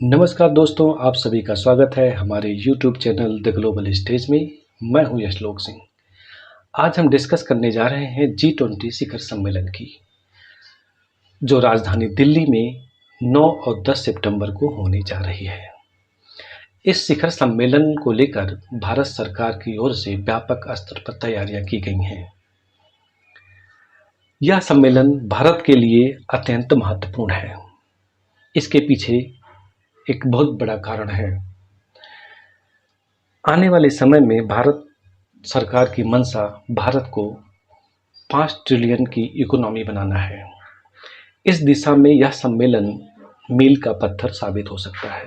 नमस्कार दोस्तों, आप सभी का स्वागत है हमारे YouTube channel the global stage में। मैं हूं यशलोक सिंह। आज हम डिस्कस करने जा रहे हैं G20 शिखर सम्मेलन की, जो राजधानी दिल्ली में 9 और 10 सितंबर को होने जा रही है। इस शिखर सम्मेलन को लेकर भारत सरकार की ओर से व्यापक स्तर पर तैयारियां की गई हैं। यह सम्मेलन भारत के लिए अत्यंत महत्वपूर्ण है। इसके पीछे एक बहुत बड़ा कारण है। आने वाले समय में भारत सरकार की मंशा भारत को 5 ट्रिलियन की इकोनॉमी बनाना है। इस दिशा में यह सम्मेलन मील का पत्थर साबित हो सकता है।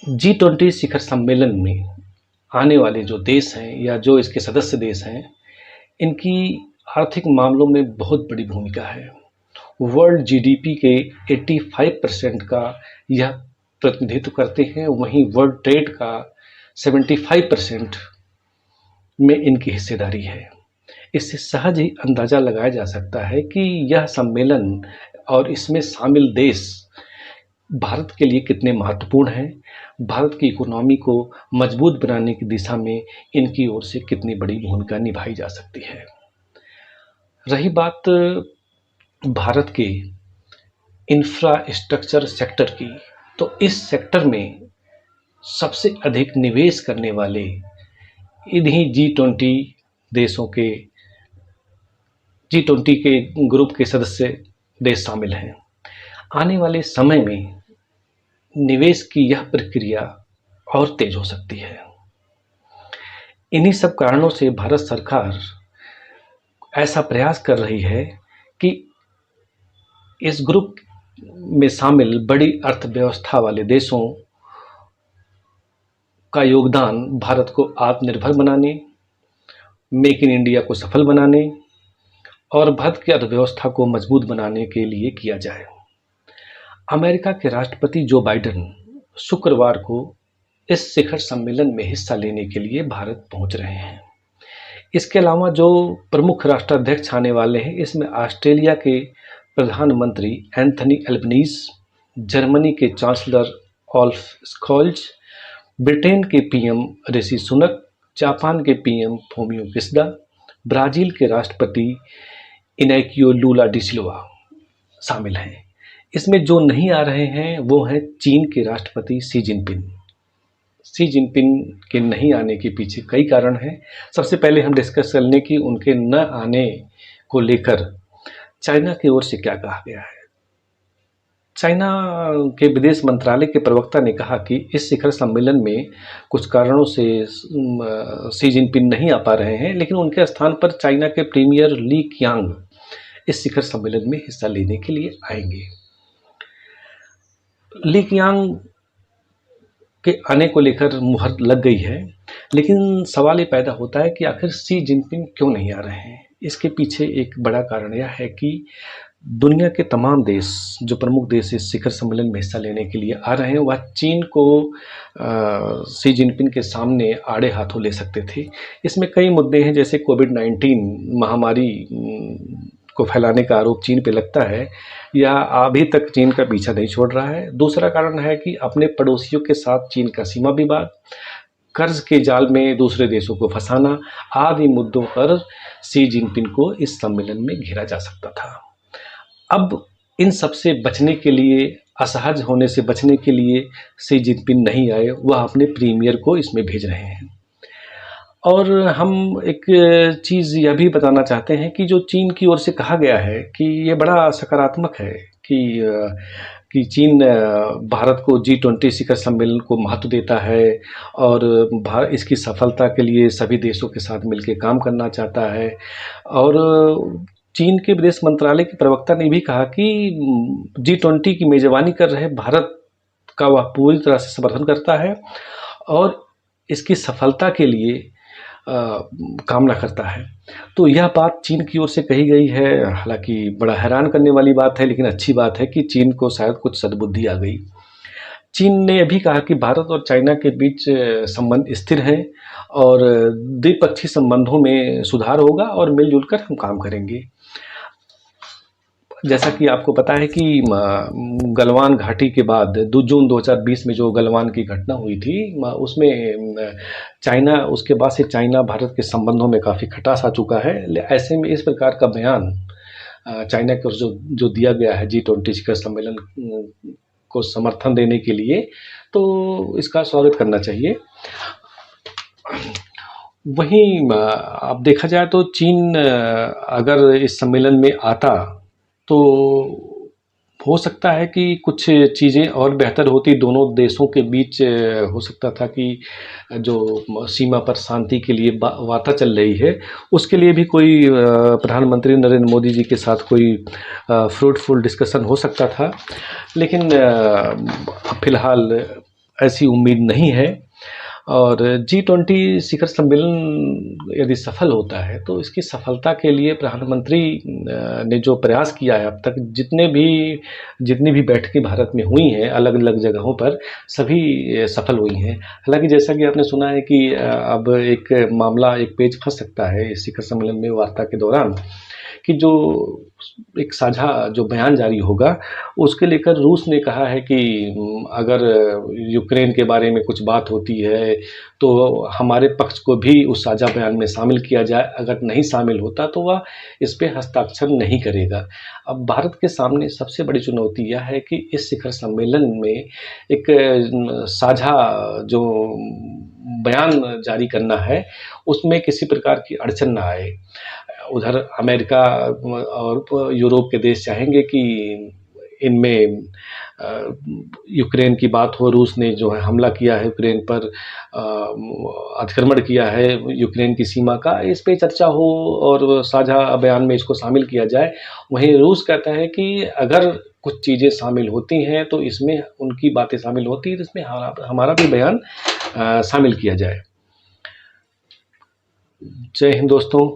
G20 शिखर सम्मेलन में आने वाले जो देश हैं या जो इसके सदस्य देश हैं, इनकी आर्थिक मामलों में बहुत बड़ी भूमिका है। वर्ल्ड जीडीपी के 85% का यह प्रतिनिधित्व करते हैं, वहीं वर्ल्ड ट्रेड का 75% में इनकी हिस्सेदारी है। इससे सहज ही अंदाजा लगाया जा सकता है कि यह सम्मेलन और इसमें शामिल देश भारत के लिए कितने महत्वपूर्ण हैं, भारत की इकोनॉमी को मजबूत बनाने की दिशा में इनकी ओर से कितनी बड़ी भूमिका निभाई जा सकती है। रही बात भारत के इंफ्रास्ट्रक्चर सेक्टर की, तो इस सेक्टर में सबसे अधिक निवेश करने वाले इन्हीं G20 के ग्रुप के सदस्य देश शामिल हैं। आने वाले समय में निवेश की यह प्रक्रिया और तेज हो सकती है। इन्हीं सब कारणों से भारत सरकार ऐसा प्रयास कर रही है कि इस ग्रुप में शामिल बड़ी अर्थव्यवस्था वाले देशों का योगदान भारत को आत्मनिर्भर बनाने, मेक इन इंडिया को सफल बनाने और भारत की अर्थव्यवस्था को मजबूत बनाने के लिए किया जाए। अमेरिका के राष्ट्रपति जो बाइडेन शुक्रवार को इस शिखर सम्मेलन में हिस्सा लेने के लिए भारत पहुंच रहे हैं। इसके अलावा जो प्रमुख राष्ट्राध्यक्ष आने वाले हैं, इसमें ऑस्ट्रेलिया के प्रधानमंत्री एंथनी एल्बनीज, जर्मनी के चांसलर ओल्फ स्कॉल्ज, ब्रिटेन के पीएम ऋषि सुनक, जापान के पीएम फूमियो किशिदा, ब्राज़ील के राष्ट्रपति इनैकियो लूला डी सिल्वा शामिल हैं। इसमें जो नहीं आ रहे हैं वो हैं चीन के राष्ट्रपति शी जिनपिंग के नहीं आने के पीछे कई कारण हैं। सबसे पहले हम डिस्कस कर लें कि उनके न आने को लेकर चाइना की ओर से क्या कहा गया है। चाइना के विदेश मंत्रालय के प्रवक्ता ने कहा कि इस शिखर सम्मेलन में कुछ कारणों से शी जिनपिंग नहीं आ पा रहे हैं, लेकिन उनके स्थान पर चाइना के प्रीमियर ली qiang इस शिखर सम्मेलन में हिस्सा लेने के लिए आएंगे। ली qiang के आने को लेकर मुहर लग गई है, लेकिन सवाल ये पैदा होता है कि आखिर शी जिनपिंग क्यों नहीं आ रहे हैं। इसके पीछे एक बड़ा कारण यह है कि दुनिया के तमाम देश, जो प्रमुख देश इस शिखर सम्मेलन में हिस्सा लेने के लिए आ रहे हैं, वह चीन को शी जिनपिंग के सामने आड़े हाथों ले सकते थे। इसमें कई मुद्दे हैं, जैसे कोविड-19 महामारी को फैलाने का आरोप चीन पे लगता है, या अभी तक चीन का पीछा नहीं छोड़ रहा है। दूसरा कारण है कि अपने पड़ोसियों के साथ चीन का सीमा विवाद, कर्ज के जाल में दूसरे देशों को फंसाना आदि मुद्दों पर शी जिनपिंग को इस सम्मेलन में घेरा जा सकता था। अब इन सब से बचने के लिए, असहज होने से बचने के लिए शी जिनपिंग नहीं आए, वह अपने प्रीमियर को इसमें भेज रहे हैं। और हम एक चीज़ यह भी बताना चाहते हैं कि जो चीन की ओर से कहा गया है कि ये बड़ा सकारात्मक है कि चीन भारत को G20 शिखर सम्मेलन को महत्व देता है और इसकी सफलता के लिए सभी देशों के साथ मिलकर काम करना चाहता है। और चीन के विदेश मंत्रालय के प्रवक्ता ने भी कहा कि G20 की मेज़बानी कर रहे भारत का वह पूरी तरह से समर्थन करता है और इसकी सफलता के लिए कामना करता है। तो यह बात चीन की ओर से कही गई है। हालांकि बड़ा हैरान करने वाली बात है, लेकिन अच्छी बात है कि चीन को शायद कुछ सद्बुद्धि आ गई। चीन ने भी कहा कि भारत और चाइना के बीच संबंध स्थिर हैं और द्विपक्षीय संबंधों में सुधार होगा और मिलजुल कर हम काम करेंगे। जैसा कि आपको पता है कि गलवान घाटी के बाद 2 जून 2020 में जो गलवान की घटना हुई थी, उसमें चाइना, उसके बाद से चाइना भारत के संबंधों में काफ़ी खटास आ चुका है। ऐसे में इस प्रकार का बयान चाइना को जो दिया गया है G20 शिखर सम्मेलन को समर्थन देने के लिए, तो इसका स्वागत करना चाहिए। वहीं अब देखा जाए तो चीन अगर इस सम्मेलन में आता तो हो सकता है कि कुछ चीज़ें और बेहतर होती। दोनों देशों के बीच हो सकता था कि जो सीमा पर शांति के लिए वार्ता चल रही है, उसके लिए भी कोई प्रधानमंत्री नरेंद्र मोदी जी के साथ कोई फ्रूटफुल डिस्कशन हो सकता था। लेकिन फ़िलहाल ऐसी उम्मीद नहीं है। और G20 शिखर सम्मेलन यदि सफल होता है तो इसकी सफलता के लिए प्रधानमंत्री ने जो प्रयास किया है अब तक, जितनी भी बैठकें भारत में हुई हैं अलग अलग जगहों पर, सभी सफल हुई हैं। हालांकि जैसा कि आपने सुना है कि अब एक मामला, एक पेच फंस सकता है इस शिखर सम्मेलन में वार्ता के दौरान, कि जो एक साझा जो बयान जारी होगा उसके लेकर रूस ने कहा है कि अगर यूक्रेन के बारे में कुछ बात होती है तो हमारे पक्ष को भी उस साझा बयान में शामिल किया जाए, अगर नहीं शामिल होता तो वह इस पे हस्ताक्षर नहीं करेगा। अब भारत के सामने सबसे बड़ी चुनौती यह है कि इस शिखर सम्मेलन में एक साझा जो बयान जारी करना है उसमें किसी प्रकार की अड़चन ना आए। उधर अमेरिका और यूरोप के देश चाहेंगे कि इनमें यूक्रेन की बात हो, रूस ने जो है हमला किया है यूक्रेन पर, अतिक्रमण किया है यूक्रेन की सीमा का, इस पे चर्चा हो और साझा बयान में इसको शामिल किया जाए। वहीं रूस कहता है कि अगर कुछ चीज़ें शामिल होती हैं तो इसमें उनकी बातें शामिल होती हैं, तो इसमें हमारा भी बयान शामिल किया जाए। जय हिंद दोस्तों।